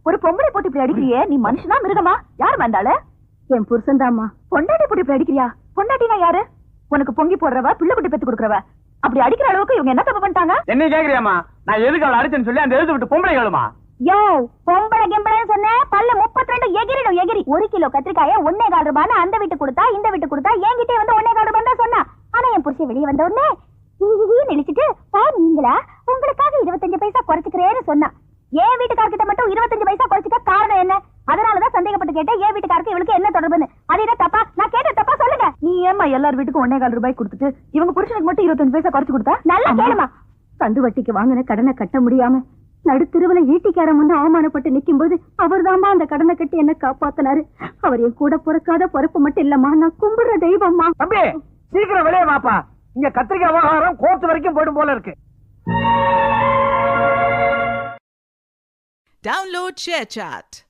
ஒரு பொம்பளை போட்டு இப்படி அடிக்கிறியே, நீ மனுஷனா மிருகமா? யார் வந்தால? என் புருஷன் தாமா. பொண்டாட்டி போட்டு இப்படி அடிக்கிறியா? பொண்டாட்டினா யாரு? உனக்கு பொங்கி போடுறவ, பிள்ளை குட்டி பெத்து கொடுக்கறவ. அப்படி அடிக்கிற அளவுக்கு இவங்க என்ன தப்பு பண்ணிட்டாங்க? என்ன கேக்குறியாமா? நான் எதுக்கு அவளை அடிச்சேன்னு சொல்லி அந்த எழுத்து விட்டு பொம்பளை கேளுமா? யோ, பொம்பளை கிம்பளைன்னு சொன்ன பல்ல 32 எகிரிடும் எகிரி. 1 கிலோ கத்திரிக்காய 1.25 ரூபான்னு அந்த வீட்டு கொடுத்தா இந்த வீட்டு கொடுத்தா என்கிட்டே வந்து 1.25 ரூபாய் தான் சொன்னா. ஆனா என் புருஷன் வெளியே வந்த உடனே நினைச்சிட்டு நீங்களா உங்களுக்காக 25 பைசா குறைச்சுக்கிறேன்னு சொன்னா. என் வீட்டுக்காரர்கிட்ட மட்டும் 25 பைசா குறைச்சுக்க காரணம் என்ன? அதனாலதான் சந்தேகப்பட்டு கேட்டேன், என் வீட்டுக்காரருக்கு இவளுக்கு என்ன தொடர்புன்னு. அது என்ன தப்பா? நான் கேட்ட தப்பா சொல்லுங்க. நீ ஏமா எல்லார் வீட்டுக்கும் 1.25 ரூபாய் கொடுத்துட்டு இவங்க புருஷனுக்கு மட்டும் 25 பைசா குறைச்சு கொடுத்தா? நல்லா கேளுமா. கந்து வட்டிக்கு வாங்கின கடனை கட்ட முடியாம நடுத்தெருவுல ஈட்டிக்காரன் வந்து அவமானப்பட்டு நிக்கும் போது அவர்தாமா அந்த கடனை கட்டி என்ன காப்பாத்தினாரு. அவர் என் கூட பிறக்காத பொறுப்பு மட்டும் இல்லம்மா, நான் கும்பிடுற தெய்வம்மா. தம்பி சீக்கிரம் வெளியே வாப்பா. இங்க கத்திரிக்காய் விவகாரம் கோர்ட் வரைக்கும் போயிடும் போல இருக்கு. Download ShareChat.